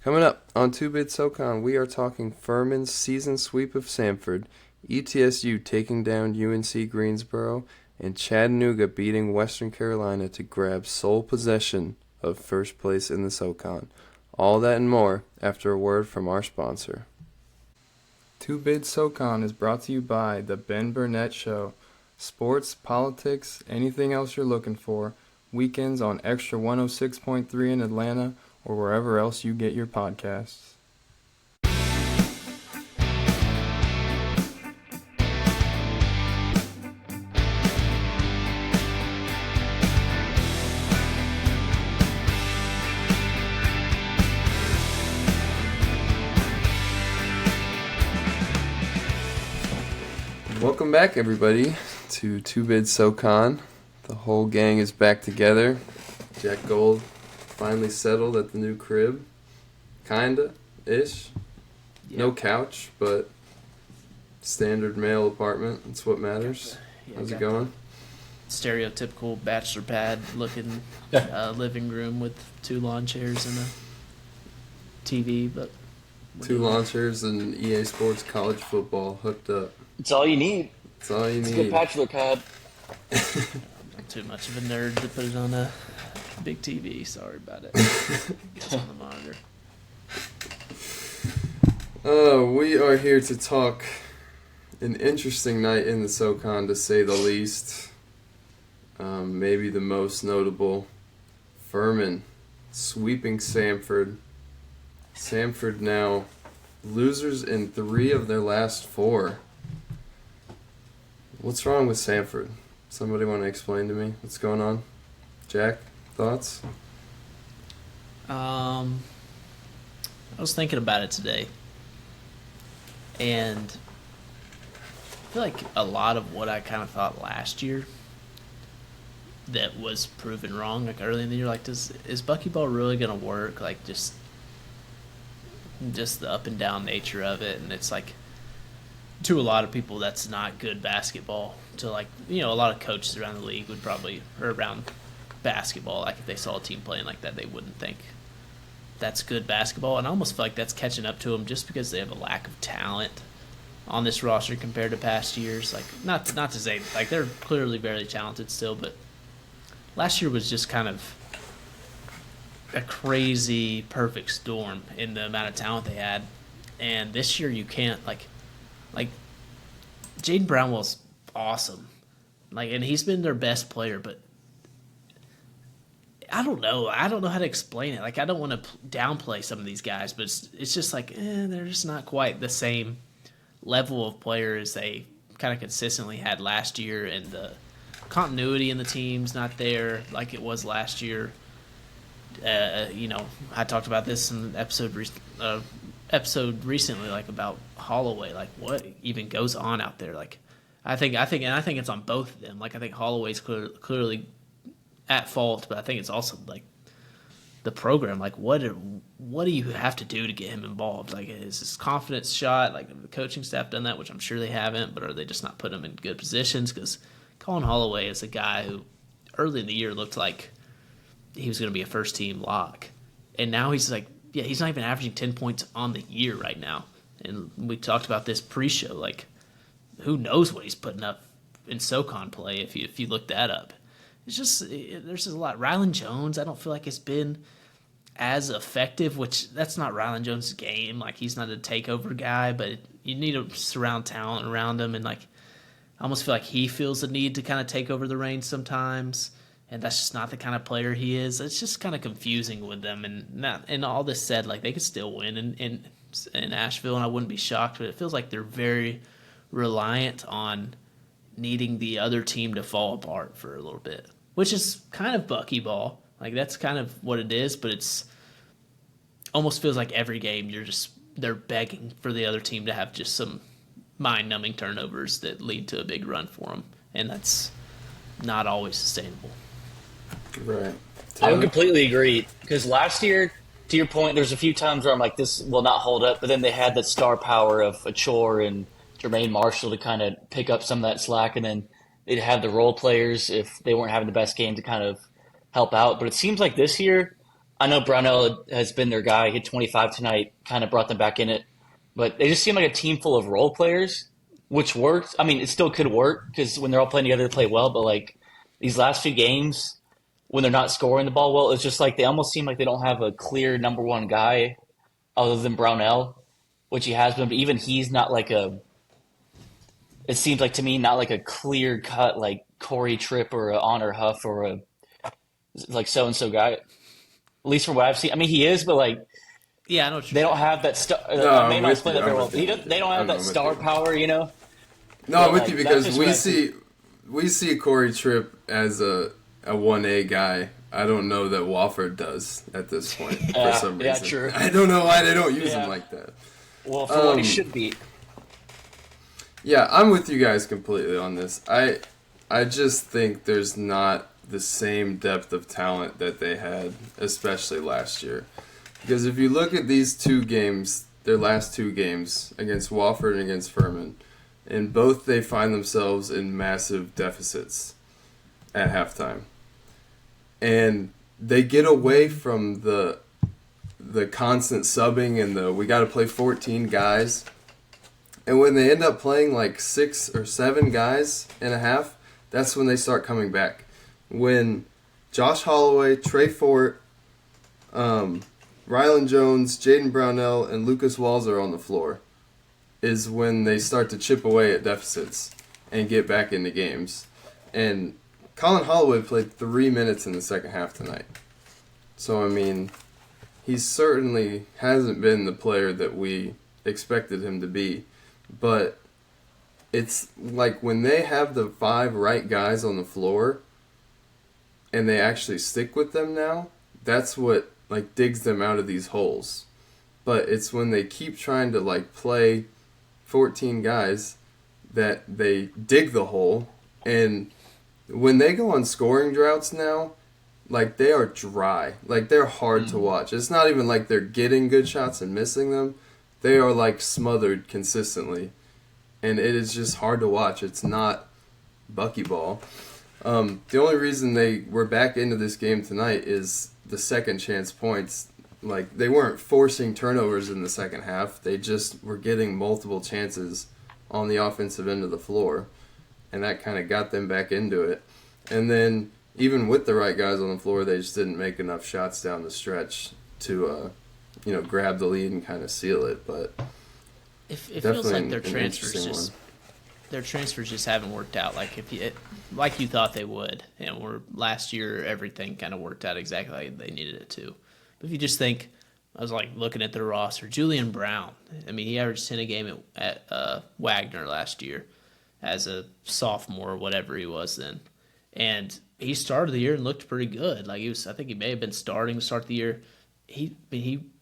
Coming up on Two Bid SoCon, we are talking Furman's season sweep of Samford, ETSU taking down UNC Greensboro, and Chattanooga beating Western Carolina to grab sole possession of first place in the SoCon. All that and more after a word from our sponsor. Two Bid SoCon is brought to you by The Ben Burnett Show. Sports, politics, anything else you're looking for. Weekends on Extra 106.3 in Atlanta or wherever else you get your podcasts. Welcome back, everybody, to Two Bid SoCon. The whole gang is back together. Jack Gold finally settled at the new crib. Kinda-ish. Yeah. No couch, but standard male apartment. That's what matters. How's it going? Stereotypical bachelor pad looking living room with two lawn chairs and a TV, but Two lawn chairs and EA Sports college football hooked up. It's all you need. That's all you It's a need. good bachelor pad. I'm too much of a nerd to put it on a big TV. Sorry about it. It's on the monitor. We are here to talk an interesting night in the SoCon, to say the least. Maybe the most notable, Furman sweeping Samford. Samford now losers in 3 of their last 4. What's wrong with Samford? Somebody want to explain to me what's going on? Jack, thoughts? I was thinking about it today, and I feel like a lot of what I kind of thought last year that was proven wrong, like early in the year, like is buckyball really gonna work? Like just the up and down nature of it, and it's like to a lot of people that's not good basketball. To like, you know, a lot of coaches around the league would probably, or around basketball, like if they saw a team playing like that, they wouldn't think that's good basketball. And I almost feel like that's catching up to them just because they have a lack of talent on this roster compared to past years. Like not to say like they're clearly very talented still, but last year was just kind of a crazy perfect storm in the amount of talent they had. And this year you can't like Jaden Brownwell's awesome. Like, and he's been their best player, but I don't know how to explain it. Like, I don't want to downplay some of these guys, but it's just like, they're just not quite the same level of player as they kind of consistently had last year, and the continuity in the team's not there like it was last year. You know, I talked about this in the episode recently, like about Holloway, like what even goes on out there. Like, I think it's on both of them. Like, I think Holloway's clearly at fault, but I think it's also like the program. Like, what do you have to do to get him involved? Like, is his confidence shot? Like, have the coaching staff done that, which I'm sure they haven't, but are they just not putting him in good positions? Because Colin Holloway is a guy who early in the year looked like he was going to be a first team lock, and now he's like, yeah, he's not even averaging 10 points on the year right now. And we talked about this pre-show. Like, who knows what he's putting up in SoCon play if you look that up. It's just, there's just a lot. Rylan Jones, I don't feel like it's been as effective, which that's not Rylan Jones' game. Like, he's not a takeover guy, but you need to surround talent around him. And, like, I almost feel like he feels the need to kind of take over the reins sometimes. And that's just not the kind of player he is. It's just kind of confusing with them. And all this said, like, they could still win in Asheville, and I wouldn't be shocked. But it feels like they're very reliant on needing the other team to fall apart for a little bit, which is kind of buckyball. Like, that's kind of what it is. But it's almost feels like every game they're begging for the other team to have just some mind-numbing turnovers that lead to a big run for them, and that's not always sustainable. Right. I would completely agree, because last year, to your point, there's a few times where I'm like, this will not hold up, but then they had that star power of Achor and Jermaine Marshall to kind of pick up some of that slack, and then they'd have the role players, if they weren't having the best game, to kind of help out. But it seems like this year, I know Brownell has been their guy. He hit 25 tonight, kind of brought them back in it. But they just seem like a team full of role players, which works. I mean, it still could work because when they're all playing together, they play well. But like these last few games, when they're not scoring the ball well, it's just like they almost seem like they don't have a clear number one guy other than Brownell, which he has been. But even he's not like a. It seems like to me not like a clear cut like Corey Tripp or a Honor Huff or a like so and so guy. At least from what I've seen, I mean he is, but like Yeah, I know what they you're don't saying. have that star. No, May I'm not with play you. that very I'm well. with you. They don't have I'm that with star you. power, you know. No, I'm with Like, you that's because just what I see. we see Corey Tripp as a 1A guy. I don't know that Wofford does at this point for some reason. Yeah, true. I don't know why they don't use Yeah. him like that. Well, for what he should be. Yeah, I'm with you guys completely on this. I just think there's not the same depth of talent that they had, especially last year. Because if you look at these two games, their last two games against Wofford and against Furman, in both they find themselves in massive deficits at halftime. And they get away from the constant subbing and we got to play 14 guys. And when they end up playing like 6 or 7 guys and a half, that's when they start coming back. When Josh Holloway, Trey Fort, Rylan Jones, Jaden Brownell, and Lucas Walls are on the floor is when they start to chip away at deficits and get back into games. And Colin Holloway played 3 minutes in the second half tonight. So, I mean, he certainly hasn't been the player that we expected him to be. But it's like when they have the 5 right guys on the floor and they actually stick with them now, that's what like digs them out of these holes. But it's when they keep trying to like play 14 guys that they dig the hole. And when they go on scoring droughts now, like they are dry. Like they're hard to watch. It's not even like they're getting good shots and missing them. They are like smothered consistently. And it is just hard to watch. It's not buckyball. The only reason they were back into this game tonight is the second chance points. Like, they weren't forcing turnovers in the second half. They just were getting multiple chances on the offensive end of the floor. And that kind of got them back into it. And then, even with the right guys on the floor, they just didn't make enough shots down the stretch to, grab the lead and kind of seal it. But It feels like their an transfers interesting just one. their transfers just haven't worked out like you thought they would. And last year everything kind of worked out exactly like they needed it to. But if you just think, I was like looking at their roster, Julian Brown. I mean, he averaged 10 a game at Wagner last year as a sophomore or whatever he was then, and he started the year and looked pretty good. Like I think he may have been starting to start the year. I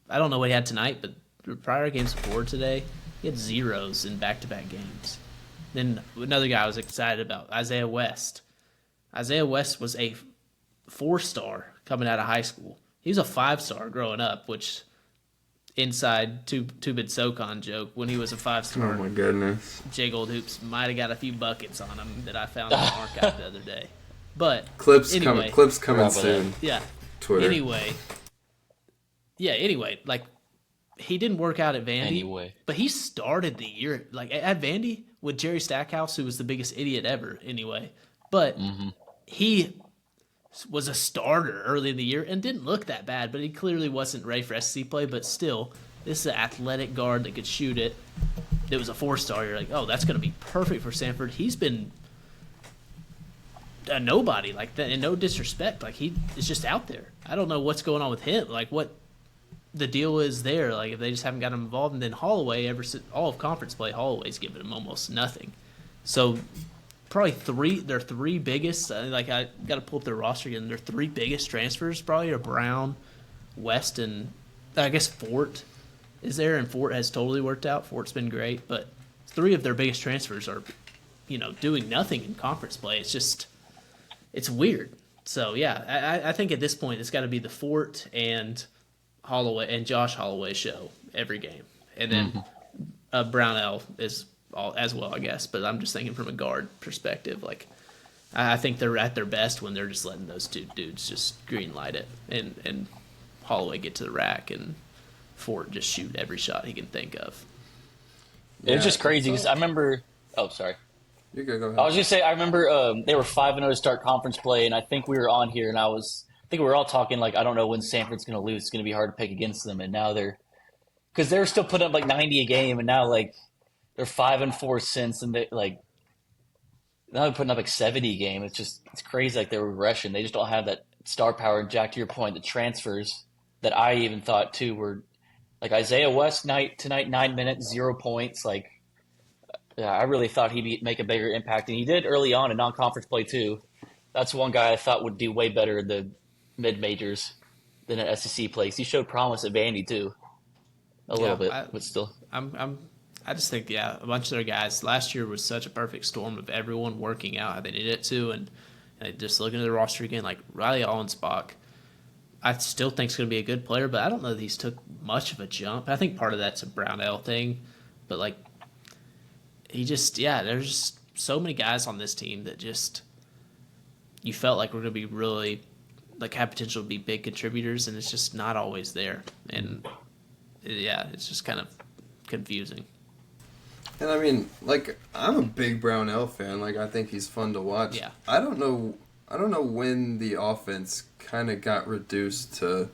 don't know what he had tonight, but the prior games before today, he had zeros in back-to-back games. Then another guy I was excited about, Isaiah West. Isaiah West was a 4-star coming out of high school. He was a 5-star growing up, which inside two-bit SoCon joke, when he was a 5-star, Oh my goodness. Jay Gold Hoops might have got a few buckets on him that I found in the archive the other day. But Clips anyway, coming Bravo. soon. yeah. Twitter. Anyway, like he didn't work out at Vandy, Anyway. but he started the year like at Vandy with Jerry Stackhouse, who was the biggest idiot ever. Anyway, but he was a starter early in the year and didn't look that bad, but he clearly wasn't ready for SEC play. But still, this is an athletic guard that could shoot it. It was a 4-star. You're like, oh, that's going to be perfect for Samford. He's been a nobody like that, and no disrespect, like he is just out there. I don't know what's going on with him, like what the deal is there. Like if they just haven't got him involved, and then Holloway, all of conference play, Holloway's given him almost nothing. So probably their three biggest. Like I got to pull up their roster again. Their 3 biggest transfers probably are Brown, West, and I guess Fort is there, and Fort has totally worked out. Fort's been great, but 3 of their biggest transfers are, doing nothing in conference play. It's weird. So yeah, I think at this point it's got to be the Fort and Holloway and Josh Holloway show every game, and then Brownell is all as well, I guess. But I'm just thinking from a guard perspective. Like I think they're at their best when they're just letting those 2 dudes just green light it, and Holloway get to the rack and Fort just shoot every shot he can think of. It was Yeah, just crazy because I remember. Oh, sorry. You could go I ahead. was just say I remember they were 5-0 to start conference play, and I think we were on here, and I think we were all talking like I don't know when Sanford's going to lose. It's going to be hard to pick against them, and now because they were still putting up like 90 a game, and now like they're 5-4 since, and they like now they're putting up like 70 a game. It's crazy like their regression. They just don't have that star power. And Jack, to your point, the transfers that I even thought too were like Isaiah West tonight 9 minutes 0 points like. Yeah, I really thought he'd make a bigger impact, and he did early on in non-conference play too. That's one guy I thought would do way better in the mid-majors than at SEC plays. He showed promise at Vandy too, a little bit, but still. I just think a bunch of their guys last year was such a perfect storm of everyone working out how they needed it to, and just looking at the roster again, like Riley Allenspach, I still think is going to be a good player, but I don't know that he's took much of a jump. I think part of that's a Brownell thing, but like. He just, there's just so many guys on this team that just you felt like we're going to be really, like, have potential to be big contributors, and it's just not always there. And, it's just kind of confusing. And I mean, like, I'm a big Brownell fan. Like, I think he's fun to watch. Yeah. I don't know when the offense kind of got reduced to,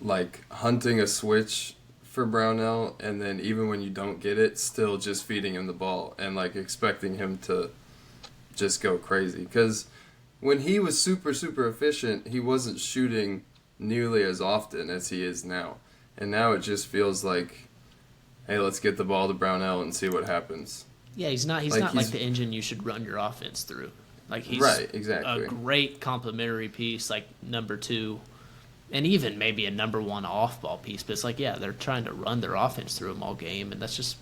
like, hunting a switch for Brownell, and then even when you don't get it, still just feeding him the ball and like expecting him to just go crazy. Because when he was super, super efficient, he wasn't shooting nearly as often as he is now. And now it just feels like, hey, let's get the ball to Brownell and see what happens. Yeah, he's not like the engine you should run your offense through. Like he's right, exactly. a great complementary piece, like number 2. And even maybe a number 1 off-ball piece. But it's like, they're trying to run their offense through him all game. And that's just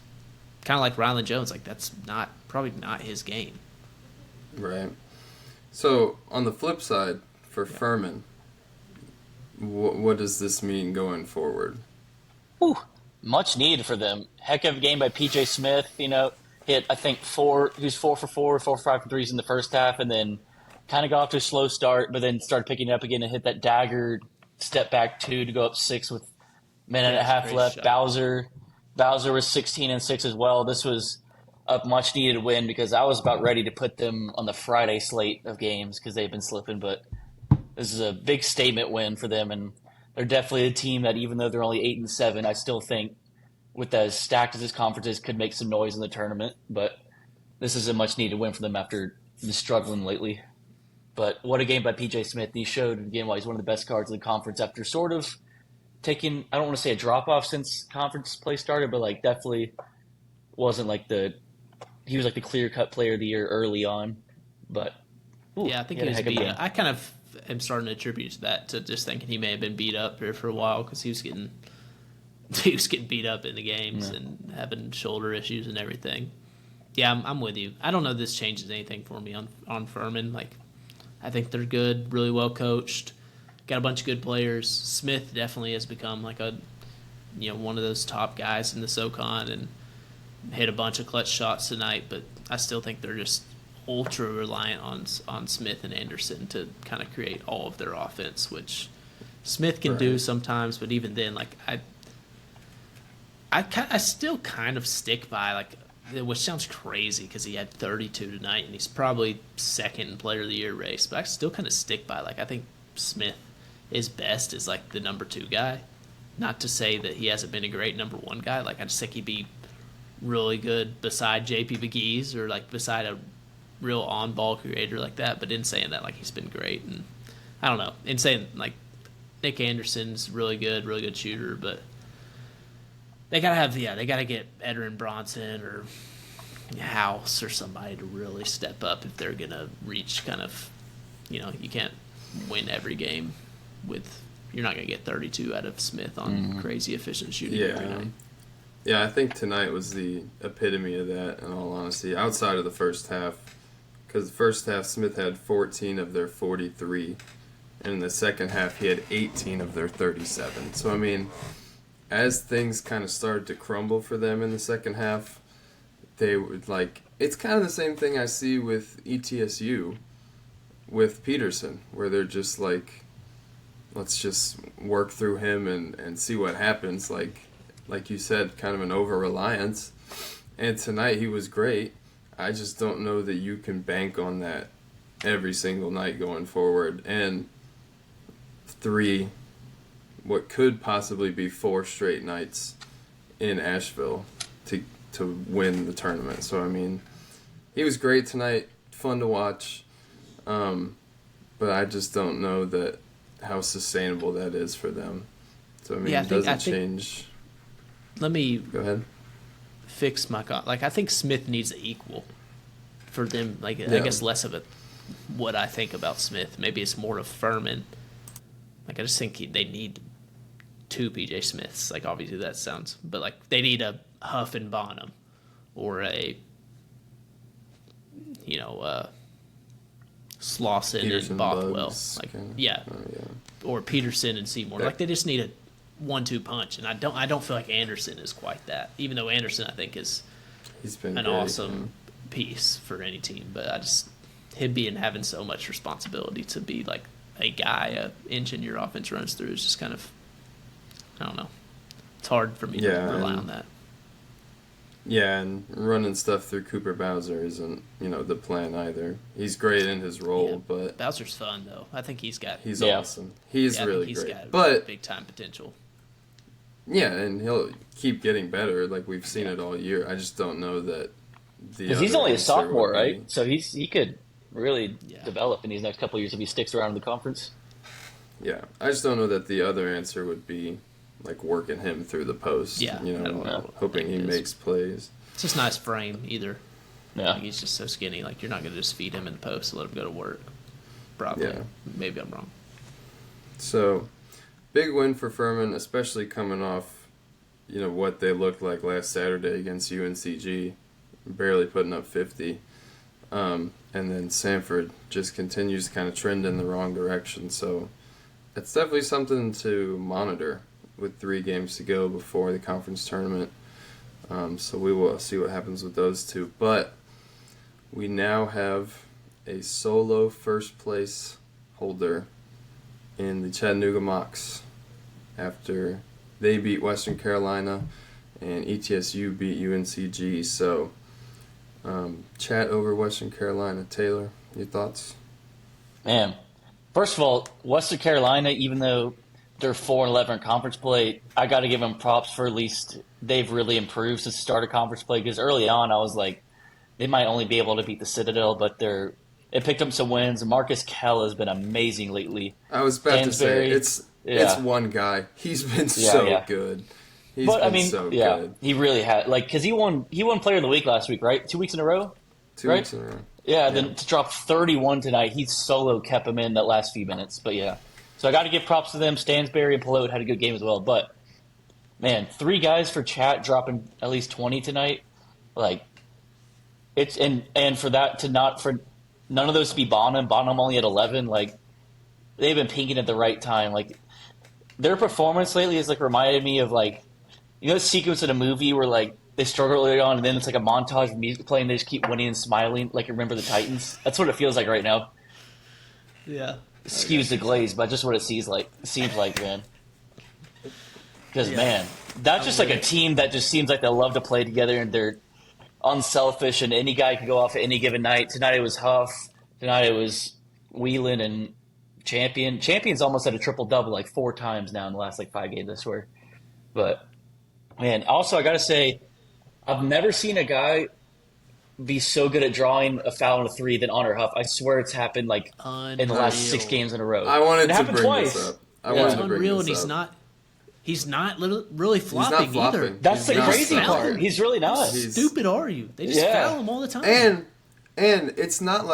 kind of like Ryland Jones. Like, that's probably not his game. Right. So, on the flip side, for Furman, what does this mean going forward? Whew, much needed for them. Heck of a game by P.J. Smith. Hit, I think, 4 for 4 for 5 for 3s in the first half. And then kind of got off to a slow start, but then started picking it up again and hit that dagger step back 2 to go up 6 with a minute and a half left. Shot. Bowser was 16-6 as well. This was a much needed win because I was about ready to put them on the Friday slate of games because they've been slipping. But this is a big statement win for them, and they're definitely a team that even though they're only 8-7, I still think with as stacked as this conference is, could make some noise in the tournament. But this is a much needed win for them after the struggling lately. But what a game by P.J. Smith. He showed again why he's one of the best guards in the conference after sort of taking, I don't want to say a drop-off since conference play started, but like definitely wasn't like he was like the clear-cut player of the year early on. But I think he was beat up. I kind of am starting to attribute that to just thinking he may have been beat up here for a while because he was getting beat up in the games and having shoulder issues and everything. Yeah, I'm with you. I don't know if this changes anything for me on Furman. Like, I think they're good, really well coached, got a bunch of good players. Smith definitely has become like one of those top guys in the SoCon and hit a bunch of clutch shots tonight. But I still think they're just ultra reliant on Smith and Anderson to kind of create all of their offense, which Smith can do sometimes. But even then, like I still kind of stick by like. Which sounds crazy because he had 32 tonight, and he's probably second in Player of the Year race. But I still kind of stick by, like, I think Smith is best as, like, the number 2 guy. Not to say that he hasn't been a great number 1 guy. Like, I just think he'd be really good beside J.P. McGee's or, like, beside a real on-ball creator like that. But in saying that, like, he's been great. And I don't know. In saying, like, Nick Anderson's really good shooter, but they gotta get Edrin Bronson or House or somebody to really step up if they're gonna reach kind of, you can't win every game you're not gonna get 32 out of Smith on crazy efficient shooting every night. Yeah, I think tonight was the epitome of that, in all honesty, outside of the first half. Because the first half, Smith had 14 of their 43, and in the second half, he had 18 of their 37. So, I mean, as things kind of started to crumble for them in the second half, they would it's kind of the same thing I see with ETSU with Peterson, where they're just let's just work through him and see what happens. Like you said, kind of an over-reliance. And tonight he was great. I just don't know that you can bank on that every single night going forward. And what could possibly be 4 straight nights in Asheville to win the tournament. So, I mean, he was great tonight, fun to watch. But I just don't know that how sustainable that is for them. So, I mean, it doesn't change. Let me Go ahead. fix my I think Smith needs an equal for them. I guess less of what I think about Smith. Maybe it's more of Furman. I just think they need 2 PJ Smiths. Obviously that sounds, but they need a Huff and Bonham, or a Slauson Peterson, and Bothwell. Bugs, or Peterson and Seymour. They just need a 1-2 punch, and I don't feel like Anderson is quite that. Even though Anderson, I think, he's been an awesome piece for any team, but him having so much responsibility to be a guy, a engine your offense runs through is just kind of, I don't know. It's hard for me to rely on that. Yeah, and running stuff through Cooper Bowser isn't, the plan either. He's great in his role, but Bowser's fun though. I think he's awesome. He's really he's great, got big time potential. Yeah, and he'll keep getting better. We've seen it all year. I just don't know that he's only a sophomore, right? So he could really develop in these next couple of years if he sticks around in the conference. Yeah, I just don't know that the other answer would be working him through the post. Yeah, hoping he makes plays. It's just nice frame either. Yeah, he's just so skinny. You're not going to just feed him in the post and let him go to work. Probably. Yeah. Maybe I'm wrong. So, big win for Furman, especially coming off, what they looked like last Saturday against UNCG, barely putting up 50. And then Samford just continues to kind of trend in the wrong direction. So, it's definitely something to monitor with 3 games to go before the conference tournament. So we will see what happens with those 2. But we now have a solo first place holder in the Chattanooga Mocs after they beat Western Carolina and ETSU beat UNCG. So Chat over Western Carolina. Taylor, your thoughts? Man, first of all, Western Carolina, even though they're 4-11 in conference play, I got to give them props for at least they've really improved since the start of conference play. Because early on, I was like, they might only be able to beat the Citadel, but it picked up some wins. Marcus Kell has been amazing lately. I was about to say it's one guy. He's been so good. He's been so good. He really had because he won Player of the Week last week, right? 2 weeks in a row. 2 weeks in a row. Yeah, then to drop 31 tonight, he solo kept him in that last few minutes. But yeah. So I got to give props to them. Stansberry and Pelote had a good game as well. But, man, 3 guys for Chat dropping at least 20 tonight. It's and for that for none of those to be Bonham only at 11. They've been peaking at the right time. Their performance lately has reminded me of the sequence in a movie where they struggle early on and then it's a montage of music playing. They just keep winning and smiling. Remember the Titans. That's what it feels like right now. Yeah. Excuse the glaze, but just what it seems like, man. Because, man, that's just a team that just seems like they love to play together and they're unselfish and any guy can go off at any given night. Tonight it was Huff. Tonight it was Whelan and Champion. Champion's almost had a triple-double 4 times now in the last 5 games, I swear. But, man, also I got to say, I've never seen a guy be so good at drawing a foul and a 3 than Honor Huff. I swear it's happened in the last 6 games in a row. I wanted to bring twice. This up. It's unreal, and he's not really flopping either. That's the crazy part. He's really not. How stupid are you? They just foul him all the time. And it's not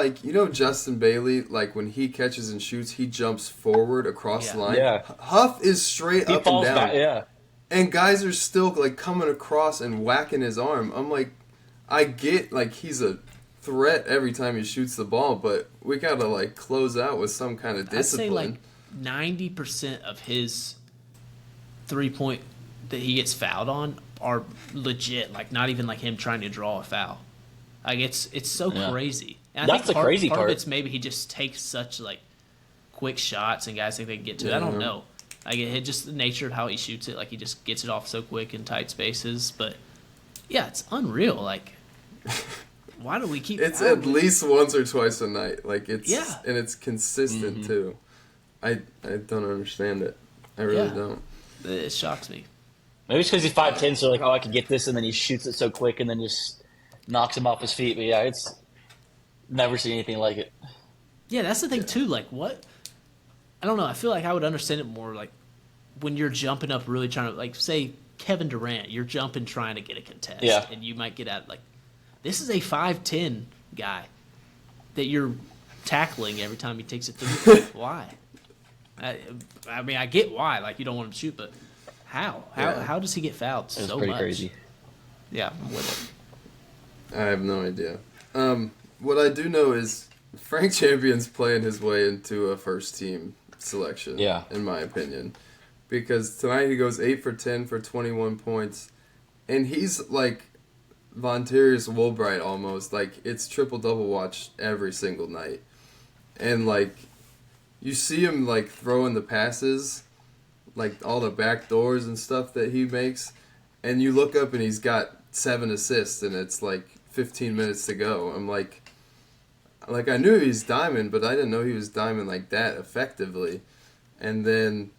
Justin Bailey, when he catches and shoots, he jumps forward across the line. Yeah. Huff is straight up and down. Back, And guys are still coming across and whacking his arm. I'm I get he's a threat every time he shoots the ball, but we gotta close out with some kind of discipline. I'd say 90% of his 3-point that he gets fouled on are legit. Not even him trying to draw a foul. It's so crazy. And I That's think the crazy part. Of it's maybe he just takes such quick shots and guys think they can get to it. I don't know. Like it just the nature of how he shoots it. Like he just gets it off so quick in tight spaces. But yeah, it's unreal. Like why do we keep? It's at least once or twice a night. Like it's and it's consistent too. I don't understand it. I really don't. It shocks me. Maybe it's because he's 5'10", so like, oh, I could get this, and then he shoots it so quick, and then just knocks him off his feet. But yeah, it's never seen anything like it. Yeah, that's the thing too. Like what? I don't know. I feel like I would understand it more like when you're jumping up, really trying to like say Kevin Durant, you're jumping trying to get a contest, and you might get out like this is a 5'10" guy that you're tackling every time he takes it through. Why? I mean, I get why. Like you don't want him to shoot, but how? How does he get fouled so much? It's pretty crazy. Yeah, I'm with it. I have no idea. What I do know is Frank Champion's playing his way into a first team selection. Yeah. In my opinion, because tonight he goes 8 for 10 for 21 points, and he's like Vonterius Woolbright almost. Like it's triple double watch every single night, and like you see him like throwing the passes, like all the back doors and stuff that he makes, and you look up and he's got 7 assists, and it's like 15 minutes to go. I'm like I knew he was diamond, but I didn't know he was diamond like that effectively. And then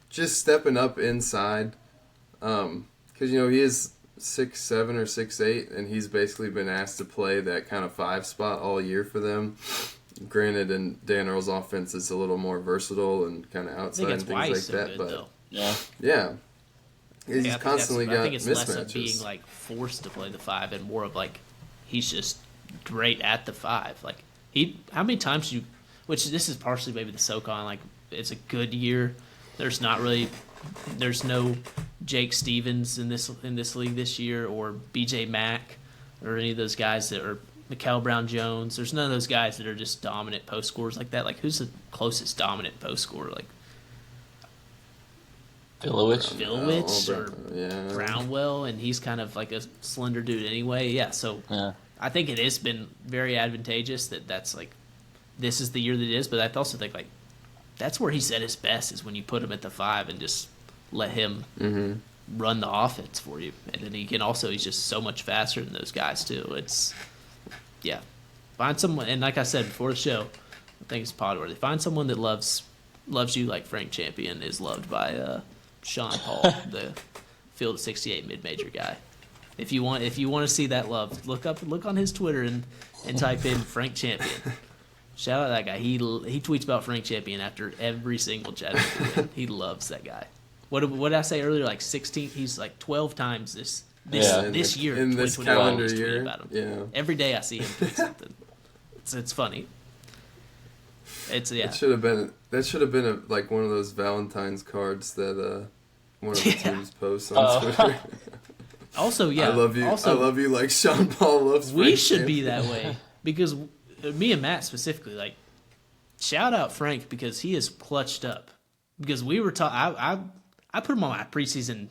just stepping up inside, because he is 6'7" or 6'8", and he's basically been asked to play that kind of 5 spot all year for them. Granted, in Dan Earl's offense, it's a little more versatile and kind of outside and things like so that. Good, but though. yeah, he's constantly got mismatches. I think it's less of being like forced to play the 5 and more of like he's just great at the 5. Like how many times which this is partially maybe the SoCon, like it's a good year. There's no Jake Stevens in this league this year, or BJ Mack, or any of those guys that are Mikal Brown-Jones. There's none of those guys that are just dominant post scorers like that. Like who's the closest dominant post scorer? Like Vilovich or Brownwell, and he's kind of like a slender dude anyway. Yeah, so I think it has been very advantageous that's like this is the year that it is. But I also think like that's where he's at his best is when you put him at the 5 and just let him run the offense for you. And then he's just so much faster than those guys too. Find someone, and like I said before the show, I think it's podworthy. Find someone that loves you like Frank Champion is loved by Sean Paul, the Field 68 mid-major guy. If you want to see that love, look on his Twitter and type in Frank Champion. Shout out that guy. He tweets about Frank Champion after every single Chattanooga win. He loves that guy. What did I say earlier? Like 16. He's like 12 times this year in this calendar year. About him. Yeah. Every day I see him tweet something. It's funny. That should have been like one of those Valentine's cards that one of the teams posts on Twitter. Also, I love you. I love you like Sean Paul loves. We should be that way because me and Matt specifically, like, shout out Frank because he is clutched up. Because we were I put him on my preseason,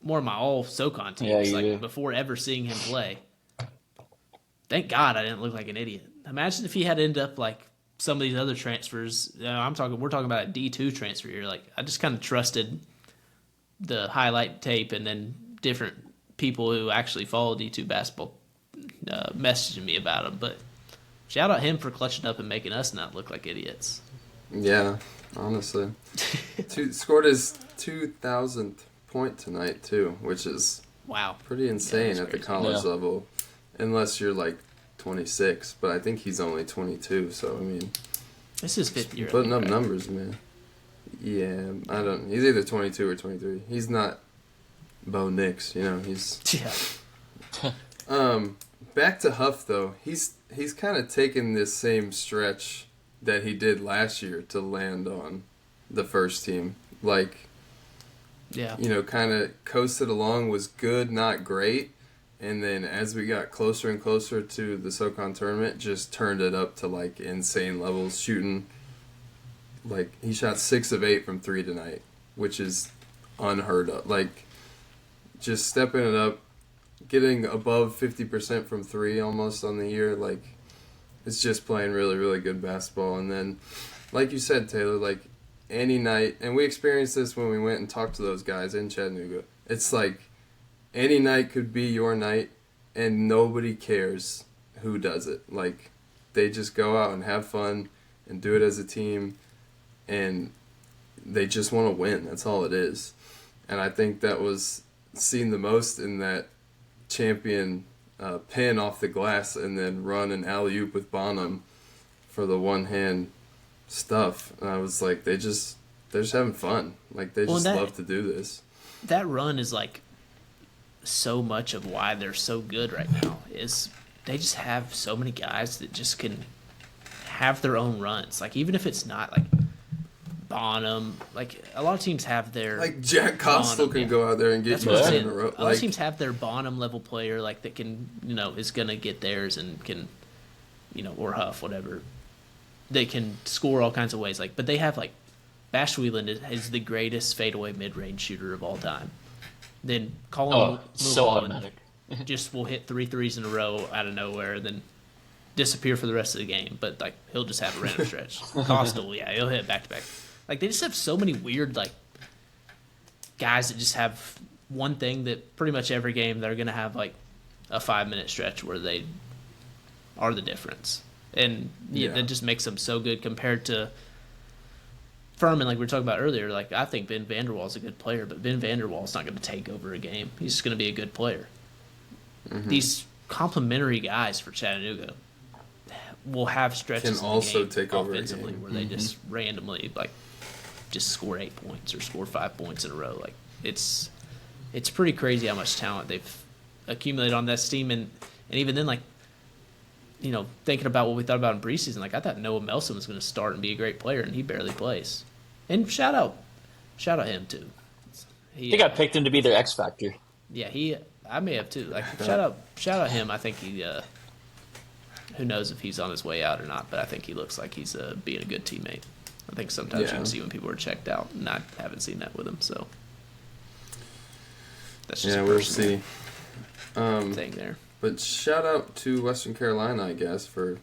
more of my all SoCon teams, before ever seeing him play. Thank God I didn't look like an idiot. Imagine if he had ended up like some of these other transfers. We're talking about a D2 transfer here. Like I just kind of trusted the highlight tape and then different people who actually follow D2 basketball messaging me about him. But shout out him for clutching up and making us not look like idiots. Yeah, honestly. Scored his 2,000th point tonight too, which is pretty insane at the college level. Unless you're like 26, but I think he's only 22, so I mean, this is 5th year. Putting up numbers, man. Yeah, he's either 22 or 23. He's not Bo Nix, he's back to Huff though. He's kind of taken this same stretch that he did last year to land on the first team. Like kind of coasted along, was good, not great. And then as we got closer and closer to the SoCon tournament, just turned it up to like insane levels, shooting. Like he shot 6 of 8 from 3 tonight, which is unheard of. Like just stepping it up, getting above 50% from 3 almost on the year. Like it's just playing really, really good basketball. And then like you said, Taylor, like any night, and we experienced this when we went and talked to those guys in Chattanooga. It's like any night could be your night, and nobody cares who does it. Like, they just go out and have fun and do it as a team, and they just want to win. That's all it is. And I think that was seen the most in that champion pin off the glass and then run an alley-oop with Bonham for the one-hand stuff. And I was like, they're just having fun. Like, they just love to do this. That run is like so much of why they're so good right now is they just have so many guys that just can have their own runs. Like, even if it's not like Bonham, like a lot of teams have their like Jack Costle can go out there and get you in a row. A lot of teams have their Bonham level player like that can, is gonna get theirs and can, or Huff, whatever. They can score all kinds of ways. Like, but they have like Bash Wheeland is the greatest fadeaway mid-range shooter of all time. Then Colin so automatic. just will hit 3 threes in a row out of nowhere, then disappear for the rest of the game. But like he'll just have a random stretch. Costal, he'll hit back to back. Like, they just have so many weird, like, guys that just have one thing that pretty much every game they're going to have, like, a 5-minute stretch where they are the difference. And that just makes them so good compared to Furman, like we were talking about earlier. Like, I think Ben Vanderwaal's a good player, but Ben Vanderwaal's not going to take over a game. He's just going to be a good player. Mm-hmm. These complementary guys for Chattanooga will have stretches can also in the game take over offensively where they just randomly, like, just score 8 points or score 5 points in a row. Like, it's pretty crazy how much talent they've accumulated on that team. And even then, like, thinking about what we thought about in preseason, like, I thought Noah Melson was going to start and be a great player, and he barely plays. And shout out him too. I think I picked him to be their X factor. Yeah, I may have too. Like, shout out him. I think he. Who knows if he's on his way out or not? But I think he looks like he's being a good teammate. I think sometimes you can see when people are checked out, and I haven't seen that with him. So that's just we'll see. Thing there. But shout out to Western Carolina, I guess, for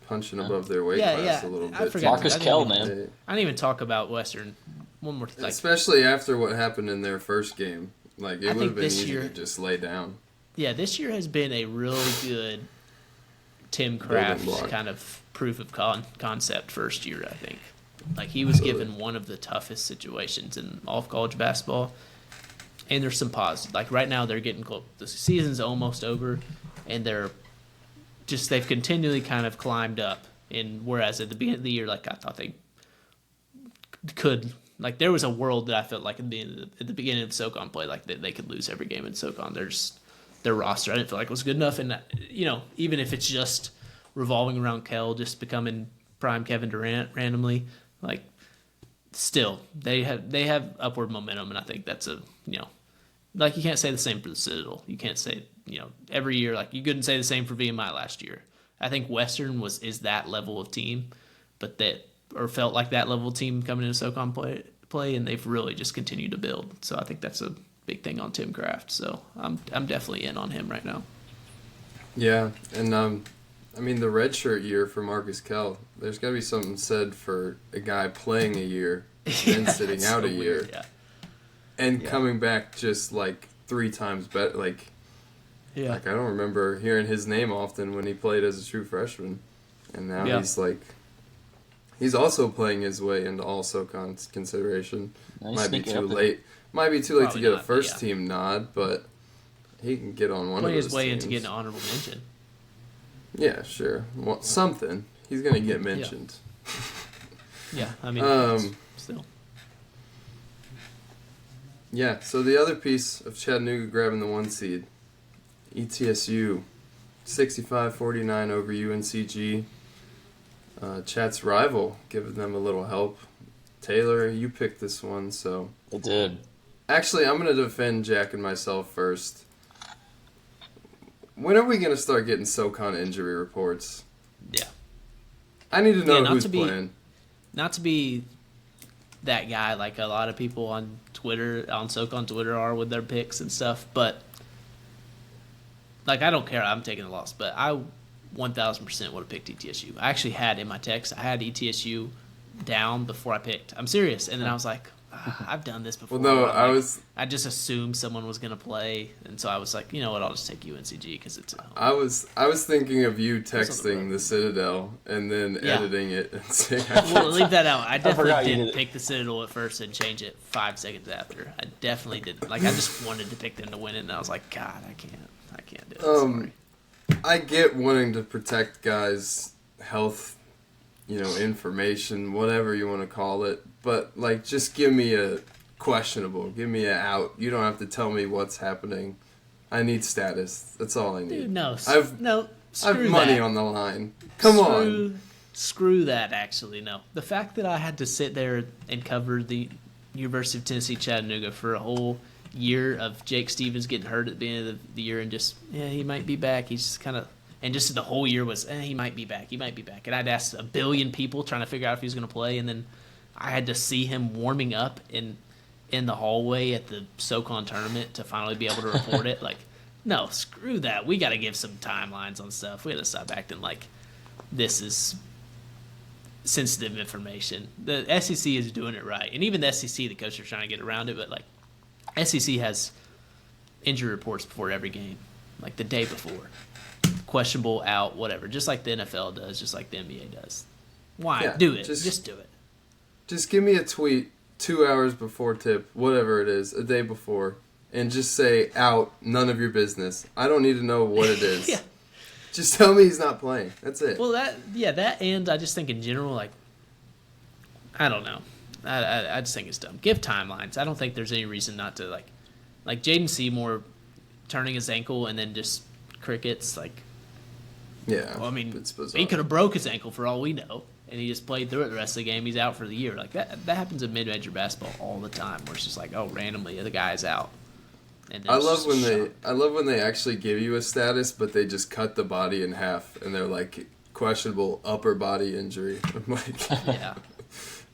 punching above their weight class a little bit. I forgot. Marcus Kell, man. I didn't even talk about Western. One more thing. Especially after what happened in their first game. Like, it would have been easy to just lay down. Yeah, this year has been a really good Tim Kraft kind of proof of concept first year, I think. Like, he was given one of the toughest situations in all of college basketball, and there's some positives. Like, right now they're getting close. The season's almost over, and they've continually kind of climbed up. And whereas at the beginning of the year, like, I thought they could, like, there was a world that I felt like at the beginning of SoCon play, like, they could lose every game in SoCon. Their roster, I didn't feel like it was good enough. And, even if it's just revolving around Kell, just becoming prime Kevin Durant randomly, like, still, they have upward momentum. And I think that's like, you can't say the same for the Citadel. You can't say, every year, like, you couldn't say the same for VMI last year. I think Western is that level of team, or felt like that level of team coming into SoCon play, and they've really just continued to build. So I think that's a big thing on Tim Kraft. So I'm definitely in on him right now. Yeah, and I mean, the redshirt year for Marcus Kell, there's got to be something said for a guy playing a year, then sitting out a year, and coming back just like 3 times better. Like, I don't remember hearing his name often when he played as a true freshman, and now he's also playing his way into all SoCon consideration. Might be too late. Might be too late to get a first team nod, but he can get on one of those his way teams. into getting an honorable mention. Yeah, sure. Well, something. He's going to get mentioned. Yeah, I mean, still. Yeah, so the other piece of Chattanooga grabbing the 1 seed, ETSU, 65-49 over UNCG. Chat's rival, giving them a little help. Taylor, you picked this one, so... I did. Actually, I'm going to defend Jack and myself first. When are we going to start getting SoCon injury reports? Yeah. I need to know who's playing. Not to be that guy like a lot of people on Twitter, on SoCon Twitter are with their picks and stuff, but like, I don't care. I'm taking the loss, but I 1,000% would have picked ETSU. I actually had in my text, I had ETSU down before I picked. I'm serious. And then I was like, I've done this before. Well, no, I just assumed someone was going to play, and so I was like, you know what, I'll just take UNCG because it's at home. I was thinking of you texting the Citadel and then editing it and saying, Well, leave that out. I definitely didn't pick the Citadel at first and change it 5 seconds after. I definitely didn't. Like, I just wanted to pick them to win it, and I was like, God, I can't do it. Sorry. I get wanting to protect guys' health, information, whatever you want to call it. But, like, just give me a questionable. Give me a out. You don't have to tell me what's happening. I need status. That's all I need. Dude, no. I have money on the line. Come on. Screw that, actually, no. The fact that I had to sit there and cover the University of Tennessee Chattanooga for a whole year of Jake Stevens getting hurt at the end of the year and just, he might be back. He's just kind of... And just the whole year was, he might be back. He might be back. And I'd asked a billion people trying to figure out if he was going to play, and then I had to see him warming up in the hallway at the SoCon tournament to finally be able to report it. Like, no, screw that. We got to give some timelines on stuff. We got to stop acting like this is sensitive information. The SEC is doing it right. And even the SEC, the coaches are trying to get around it, but, like, SEC has injury reports before every game, like the day before. Questionable, out, whatever. Just like the NFL does, just like the NBA does. Why? Yeah, do it. Just do it. Just give me a tweet 2 hours before tip, whatever it is, a day before, and just say, out, none of your business. I don't need to know what it is. Yeah. Just tell me he's not playing. That's it. Well, that and I just think in general, like, I don't know. I just think it's dumb. Give timelines. I don't think there's any reason not to, like Jaden Seymour turning his ankle and then just crickets, like, yeah. Well, I mean, it's bizarre. he could have broke his ankle for all we know, and he just played through it the rest of the game. He's out for the year. Like, that happens in mid-major basketball all the time, where it's just like, randomly the guy's out. And I love when they actually give you a status, but they just cut the body in half, and they're like, questionable upper body injury. I'm like, yeah.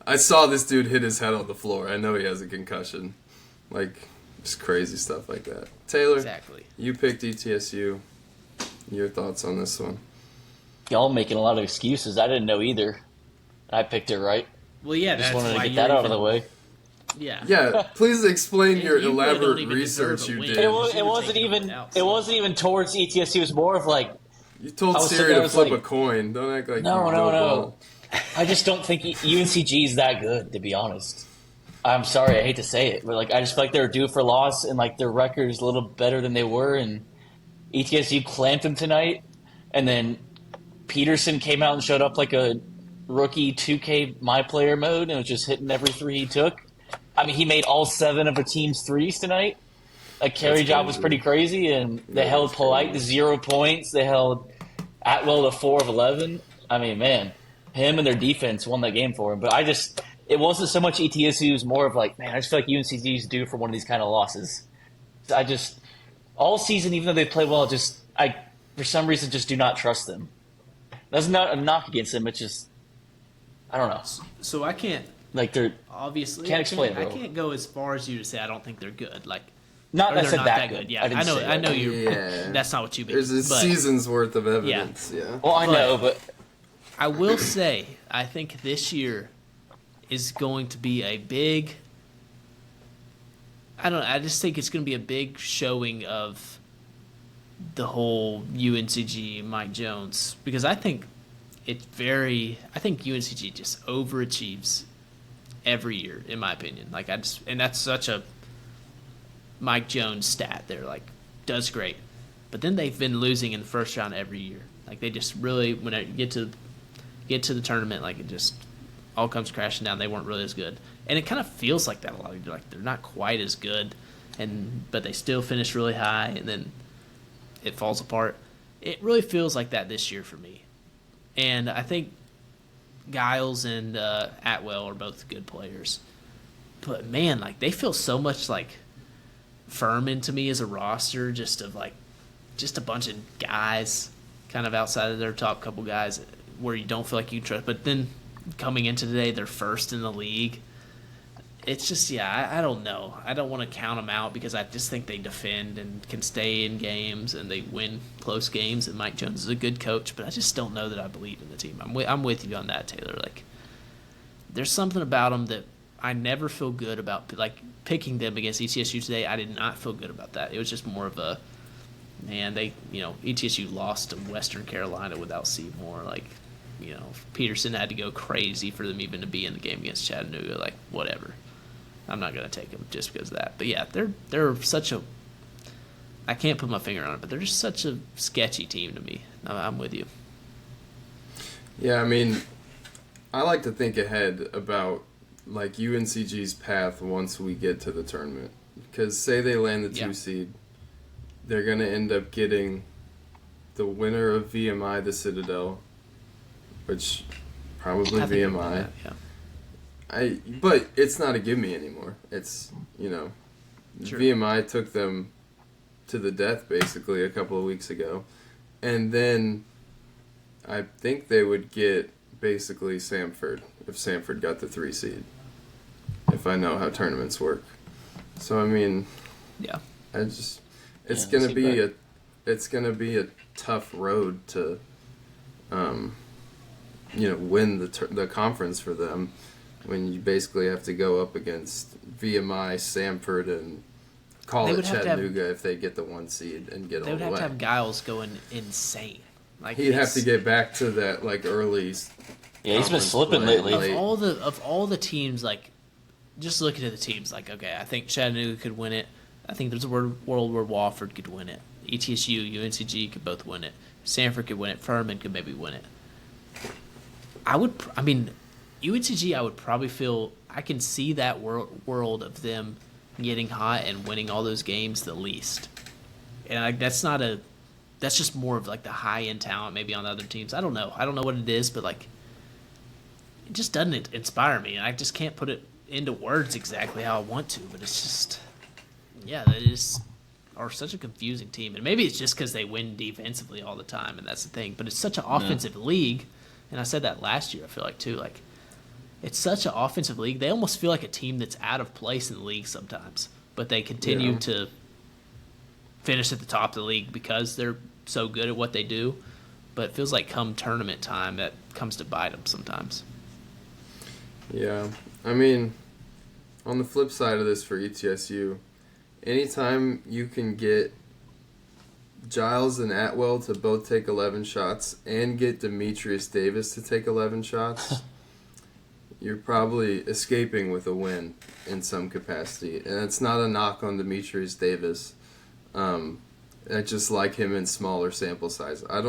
I saw this dude hit his head on the floor. I know he has a concussion. Like, just crazy stuff like that. Taylor, Exactly. You picked ETSU. Your thoughts on this one? Y'all making a lot of excuses. I didn't know either. I picked it right. Well, yeah, Just that's wanted why to get that out of the way. Yeah. Yeah, please explain your You really don't elaborate even research deserve a you win. did. It wasn't even towards ETSU. It was more of like, You told I was Siri sitting there, to I was flip like, a coin. Don't act like no. you know ball. I just don't think UNCG is that good, to be honest. I'm sorry, I hate to say it, but like I just feel like they're due for loss, and like their record is a little better than they were, and ETSU clamped them tonight, and then Peterson came out and showed up like a rookie 2K My Player mode and was just hitting every three he took. I mean, he made all 7 of the team's threes tonight. Like carry job was pretty crazy, and they held Polite to 0 points. They held Atwell to 4 of 11. I mean, man, him and their defense won that game for him. But it wasn't so much ETSU. It was more of like, man, I just feel like UNCG is due for one of these kind of losses. All season, even though they play well, for some reason, just do not trust them. That's not a knock against them. It's just, I don't know. So I can't, like, they're obviously, can't explain it, I bro. can't go as far as you to say I don't think they're good. Like, not or that they're said not that that good. good. Yeah, didn't say I that. know you're. Yeah. That's not what you mean. There's a but season's worth of evidence. Yeah. Well, I know, but I will say I think this year is going to be a big. I just think it's going to be a big showing of the whole UNCG Mike Jones, because I think UNCG just overachieves every year, in my opinion. Like, and that's such a Mike Jones stat. They're like, does great, but then they've been losing in the first round every year. Like, they just really, when they get to the tournament, like, it just all comes crashing down. They weren't really as good, and it kind of feels like that a lot. Like, they're not quite as good, but they still finish really high, and then it falls apart. It really feels like that this year for me, and I think Giles and Atwell are both good players, but man, like, they feel so much like Furman to me as a roster, just a bunch of guys kind of outside of their top couple guys where you don't feel like you trust. But then coming into today, they're first in the league. It's just, I don't know. I don't want to count them out because I just think they defend and can stay in games and they win close games. And Mike Jones is a good coach, but I just don't know that I believe in the team. I'm with you on that, Taylor. Like, there's something about them that I never feel good about. Like picking them against ETSU today, I did not feel good about that. It was just more of a, man, ETSU lost to Western Carolina without Seymour. Like, Peterson had to go crazy for them even to be in the game against Chattanooga. Like, whatever. I'm not going to take them just because of that. But yeah, they're such a, I can't put my finger on it, but they're just such a sketchy team to me. I'm with you. Yeah, I mean, I like to think ahead about like UNCG's path once we get to the tournament. Because say they land the 2 seed, they're going to end up getting the winner of VMI, the Citadel, which probably VMI. But it's not a gimme anymore. It's, sure. VMI took them to the death basically a couple of weeks ago. And then I think they would get basically Samford if Samford got the 3 seed. If I know how tournaments work. So I mean, yeah. It's gonna be a tough road to win the conference for them when you basically have to go up against VMI, Samford, and call it Chattanooga if they get the 1 seed and get all the way. They would have to have Giles going insane. Like he'd have to get back to that like early. Yeah, he's been slipping lately. Of all the teams, like just looking at the teams, like okay, I think Chattanooga could win it. I think there's a world where Wofford could win it. ETSU, UNCG could both win it. Samford could win it. Furman could maybe win it. UNCG, I would probably feel I can see that world of them getting hot and winning all those games the least. And that's just more of like the high end talent maybe on the other teams. I don't know what it is, but like it just doesn't inspire me, and I just can't put it into words exactly how I want to. But it's just, are such a confusing team, and maybe it's just because they win defensively all the time, and that's the thing. But it's such an offensive league, and I said that last year. I feel like too, like it's such an offensive league. They almost feel like a team that's out of place in the league sometimes, but they continue to finish at the top of the league because they're so good at what they do. But it feels like come tournament time, that comes to bite them sometimes. Yeah, I mean, on the flip side of this for ETSU, anytime you can get Giles and Atwell to both take 11 shots and get Demetrius Davis to take 11 shots, you're probably escaping with a win in some capacity. And it's not a knock on Demetrius Davis. I just like him in smaller sample size. I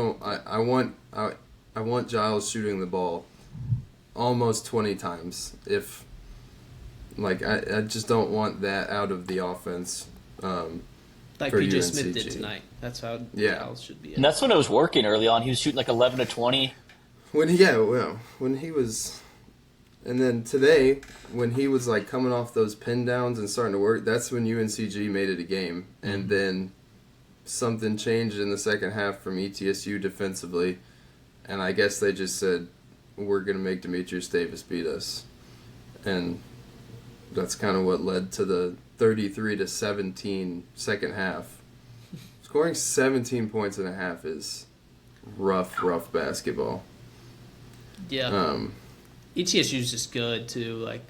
want Giles shooting the ball almost 20 times. I just don't want that out of the offense. Like PJ Smith did tonight. That's how Giles should be. And that's when it was working early on. He was shooting like 11 to 20. When he was, and then today when he was like coming off those pin downs and starting to work, that's when UNCG made it a game. And then something changed in the second half from ETSU defensively, and I guess they just said, we're going to make Demetrius Davis beat us. And that's kind of what led to the 33-17 second half. Scoring 17 points and a half is rough basketball. Yeah. ETSU's just good too. Like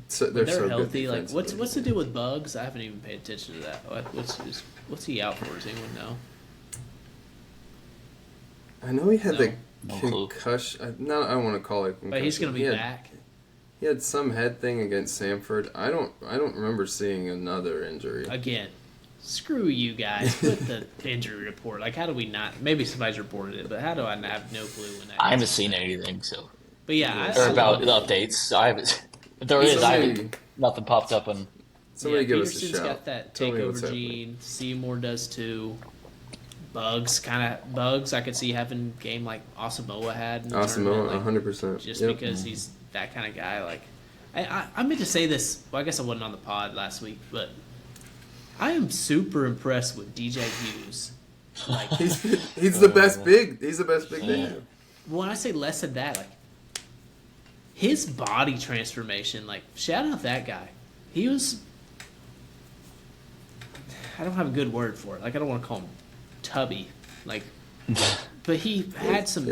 so they're so healthy. Like what's the deal with Bugs? I haven't even paid attention to that. What's he out for? Does anyone know? I know he had the concussion. I don't want to call it concussion. But he's going to be back. He had some head thing against Samford. I don't remember seeing another injury. Again, screw you guys with the injury report. Like, how do we not? Maybe somebody's reported it, but how do I have no clue when that? I haven't seen anything. So. But yeah, or about the updates. I haven't. If there is, nothing popped up on. Somebody give Peterson's us a shout. Got that takeover gene. Seymour does too. Bugs, I could see having a game like Asamoah had in the tournament. 100%. Just because he's that kind of guy. Like, I meant to say this. Well, I guess I wasn't on the pod last week, but I am super impressed with DJ Hughes. Like, he's the best big. He's the best big they have. When I say less than that, like his body transformation. Like, shout out that guy. He was. I don't have a good word for it. Like, I don't want to call him tubby, like, but he had some.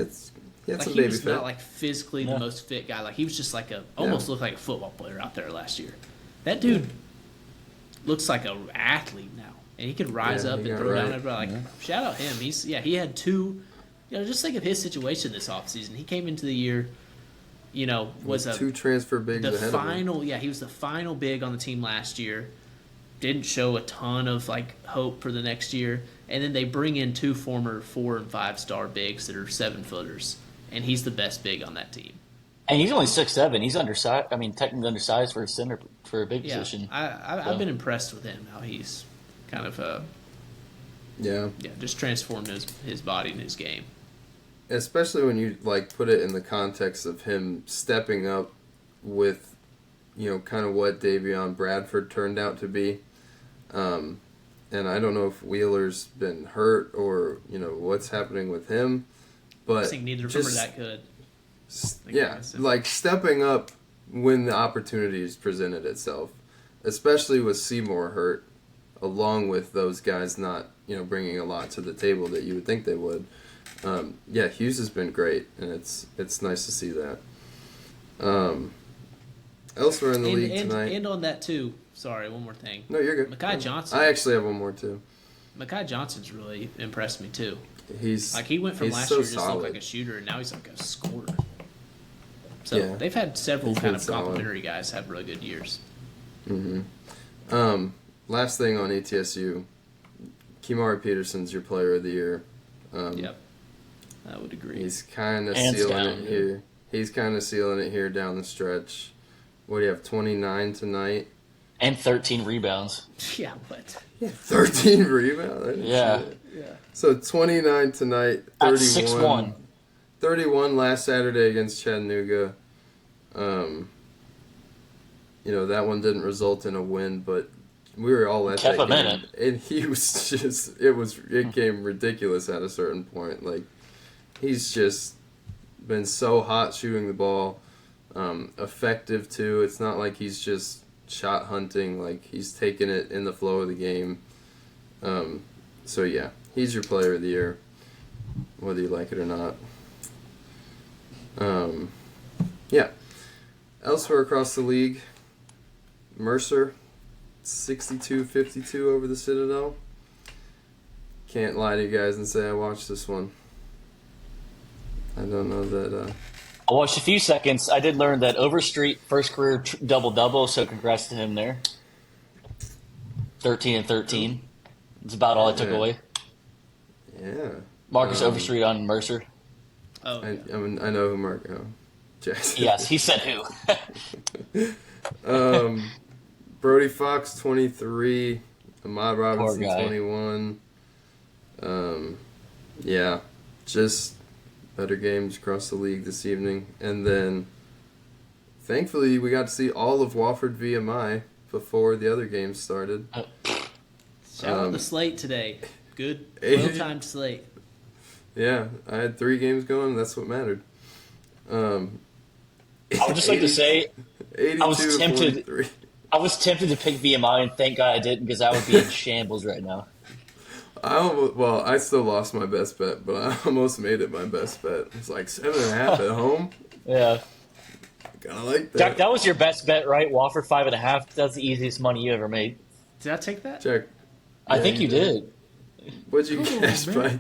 He had Like some he baby was fat. not like physically the most fit guy. Like he was just like almost looked like a football player out there last year. That dude looks like an athlete now, and he could rise up he and got throw down right. everybody. Like shout out him. He had two. Just think of his situation this offseason. He came into the year, was Two transfer bigs the ahead final. of him. Yeah, he was the final big on the team last year. Didn't show a ton of like hope for the next year, and then they bring in two former 4 and 5 star bigs that are 7-footers, and he's the best big on that team. And he's only 6'7". He's undersized. I mean, technically undersized for a center for a big Yeah, position. I've been impressed with him. How he's kind of just transformed his body and his game. Especially when you like put it in the context of him stepping up with, kind of what Davion Bradford turned out to be. And I don't know if Wheeler's been hurt or what's happening with him, but I think neither of them are that good. Like stepping up when the opportunities presented itself, especially with Seymour hurt, along with those guys not bringing a lot to the table that you would think they would. Hughes has been great, and it's nice to see that. Elsewhere in the league tonight, and on that too. Sorry, one more thing. No, you're good. Mekhi Johnson. I actually have one more too. Mekhi Johnson's really impressed me too. He's like he went from last so year just solid. looked like a shooter, and now he's like a scorer. So they've had several kind of complimentary guys have really good years. Mm-hmm. Last thing on ETSU, Kimari Peterson's your player of the year. Yep, I would agree. He's kind of sealing it here. He's kind of sealing it here down the stretch. What do you have? 29 tonight. And 13 rebounds. Yeah, what? 13 rebounds? Yeah. So 29 tonight, 31. At 6-1. 31 last Saturday against Chattanooga. That one didn't result in a win, but we were all at that game. And he was just, it came ridiculous at a certain point. Like, he's just been so hot shooting the ball. Effective too. It's not like he's just shot hunting. Like he's taking it in the flow of the game. So yeah, he's your player of the year, whether you like it or not. Elsewhere across the league, Mercer, 62-52 over the Citadel. Can't lie to you guys and say I watched this one. I don't know that. I watched a few seconds. I did learn that Overstreet first career double-double, so congrats to him there. 13 and 13. That's about all I took away. Yeah. Marcus Overstreet on Mercer. Oh, yeah. I know who Marco Jackson. Yes, he said who. Brody Fox 23, Ahmad Robinson Poor guy. 21. Just better games across the league this evening. And then, thankfully, we got to see all of Wofford VMI before the other games started. Shout out the slate today. Good, well-timed slate. Yeah, I had 3 games going. That's what mattered. I would just like to say, 82 I was tempted. 43. I was tempted to pick VMI, and thank God I didn't, because I would be in shambles right now. I still lost my best bet, but I almost made it my best bet. It's like 7.5 at home. Yeah. Kind of like that. Jack, that was your best bet, right? Wofford 5.5. That's the easiest money you ever made. Did I take that? Check. I think you did. What'd you cash by?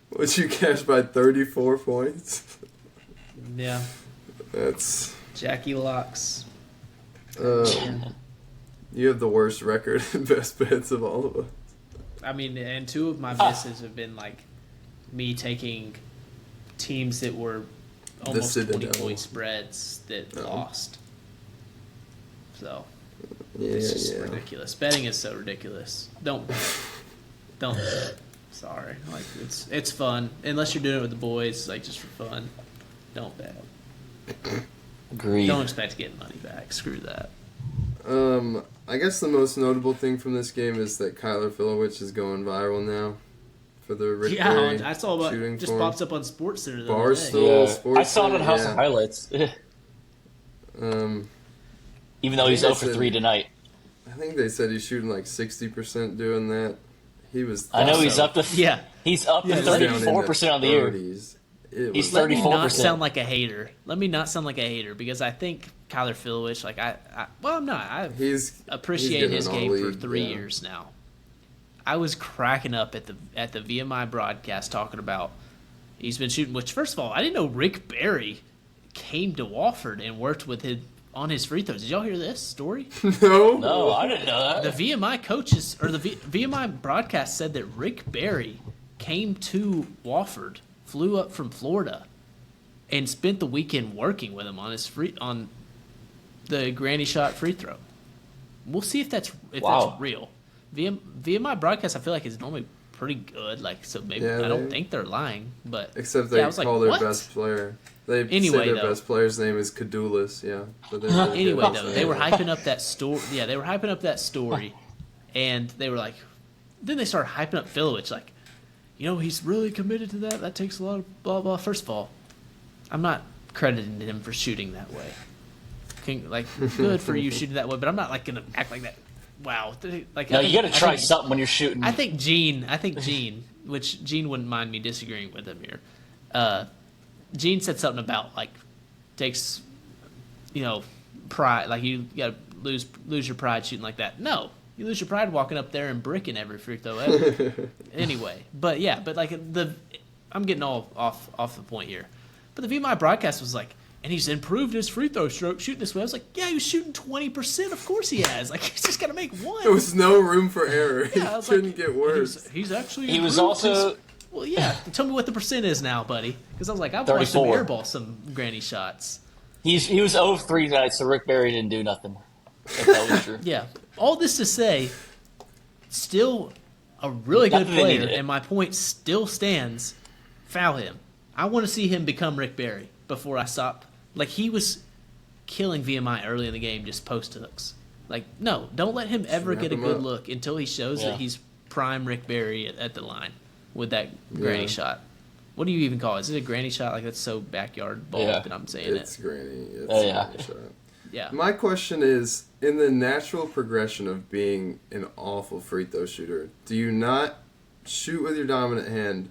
What'd you cash by 34 points? Yeah. That's Jackie Locks. You have the worst record in best bets of all of us. I mean, and 2 of my misses have been like me taking teams that were almost 20-point spreads that lost. So it's just ridiculous. Betting is so ridiculous. Don't bet. Sorry. Like it's fun. Unless you're doing it with the boys, like just for fun. Don't bet. Agreed. Don't expect to get money back. Screw that. I guess the most notable thing from this game is that Kyler Filowich is going viral now for the Rick Perry I saw about shooting just form. pops up on SportsCenter the Barstool, Sports I saw it on House of Center, Highlights. Even though he's 0 for 3 tonight. I think they said he's shooting like 60% doing that. He was. I know he's up to Yeah. He's up to 34% on the year. It He's was, Let me not 34%. sound like a hater. Let me not sound like a hater because I think Kyler Fillich, like I'm not. I he's appreciate getting his an game for all-league, 3 years now. I was cracking up at the VMI broadcast talking about he's been shooting. Which, first of all, I didn't know Rick Barry came to Wofford and worked with him on his free throws. Did y'all hear this story? No. No, I didn't know The that. VMI coaches or the VMI broadcast said that Rick Barry came to Wofford, flew up from Florida, and spent the weekend working with him on the granny shot free throw. We'll see if that's Wow. real. VMI broadcast I feel like is normally pretty good, like so maybe Yeah, I don't they- think they're lying, but Except they I was like, call their what? best player. They Anyway, say their though. best player's name is Cadulas, yeah. But they're really Anyway, good. though, they were hyping up that story. Yeah, they were hyping up that story, and they were like, then they started hyping up Filowich, like, he's really committed to that. That takes a lot of blah blah. First of all, I'm not crediting him for shooting that way. Good for you shooting that way, but I'm not like gonna act like that. Wow, like No, I you think- got to I try think- something when you're shooting. I think Gene, which Gene wouldn't mind me disagreeing with him here. Gene said something about like takes, pride. Like you got to lose your pride shooting like that. No, you lose your pride walking up there and bricking every free throw ever. Anyway, but like I'm getting all off the point here. But the VMI broadcast was like, and he's improved his free throw stroke shooting this way. I was like, yeah, he was shooting 20%. Of course he has. Like he's just got to make one. There was no room for error. Yeah, I It was couldn't like, get worse. He's actually. He was improved also- his- well, yeah. Tell me what the percent is now, buddy. Because I was like, I've watched him 34. airball some granny shots. He was 0 of 3 tonight, so Rick Barry didn't do nothing. If that was true. Yeah. All this to say, still a really good Not that they player, needed it. and my point still stands. Foul him. I want to see him become Rick Barry before I stop. Like he was killing VMI early in the game, just post hooks. Like no, don't let him ever Wrap get a him good up. look until he shows Yeah. that he's prime Rick Barry at the line with that granny Yeah. shot. What do you even call it? Is it a granny shot? Like that's so backyard ball Yeah. that I'm saying It's granny. It's Oh, yeah. granny shot. Yeah. My question is, in the natural progression of being an awful free throw shooter, do you not shoot with your dominant hand,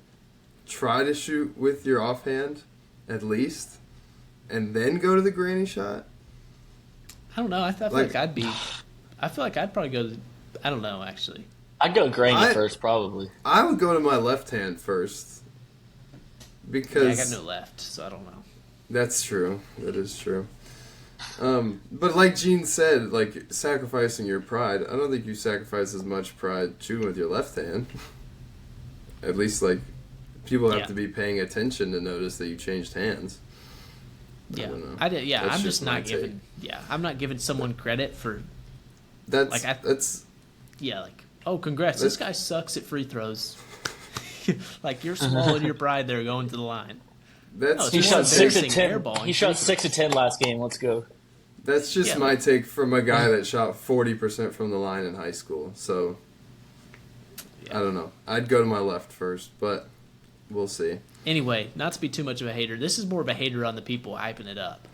try to shoot with your offhand, at least, and then go to the granny shot? I don't know. I feel Like- like I feel like I'd probably go. I don't know actually. I'd go Granny I- first, probably. I would go to my left hand first. Yeah, Because I got no left, so I don't know. that's true. That is true. But like Gene said, like sacrificing your pride, I don't think you sacrifice as much pride shooting with your left hand. At least like people have Yeah. to be paying attention to notice that you changed hands. Yeah, don't know. I did. Yeah, That's I'm just just my not giving. Yeah, I'm not giving someone credit for. That's Like, I- that's Yeah, like oh, congrats, this guy sucks at free throws. Like you're swallowing your pride there going to the line. that's No, it's He more shot 6 of embarrassing 10. airball He and shot free 6 of 10 last game. Let's go. that's just Yeah. my take from a guy that shot 40% from the line in high school. So Yeah. I don't know. I'd go to my left first, but we'll see. Anyway, not to be too much of a hater, this is more of a hater on the people hyping it up.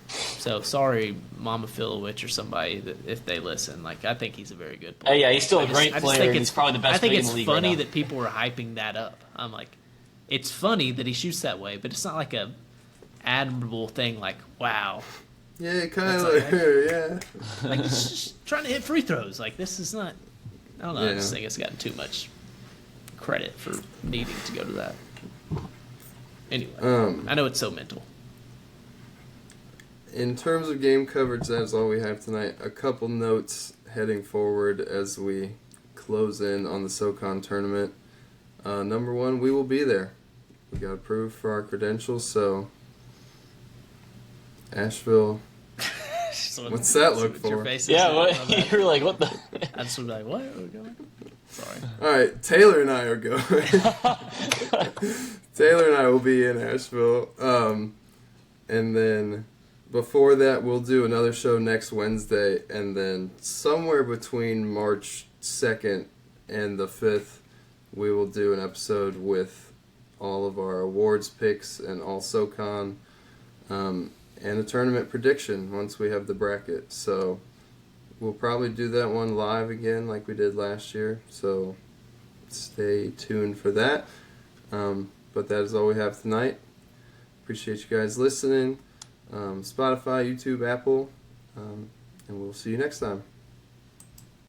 So sorry, Mama Filowich or somebody that if they listen. Like I think he's a very good player. Hey, yeah, he's still a I just- great I just player, think and he's probably the best I think big in it's the league funny right now. that people are hyping that up. I'm like, it's funny that he shoots that way, but it's not like a admirable thing. Like, wow, Yeah, That's Kyler. Yeah. like he's just trying to hit free throws. Like this is not. I don't know. I just Yeah. think it's gotten too much credit for needing to go to that. Anyway, I know it's so mental. In terms of game coverage, that's all we have tonight. A couple notes heading forward as we close in on the SoCon tournament. Number one, we will be there. We got approved for our credentials, so Asheville. What's that look What your for? face is Yeah, saying. what? My bad. You're like, what the? I just was like, what? Are we going? Sorry. All right, Taylor and I are going. Taylor and I will be in Asheville, and then before that, we'll do another show next Wednesday, and then somewhere between March 2nd and the 5th, we will do an episode with all of our awards picks and all SoCon, and a tournament prediction once we have the bracket. So we'll probably do that one live again like we did last year, so stay tuned for that. But that is all we have tonight. Appreciate you guys listening. Spotify, YouTube, Apple, and we'll see you next time.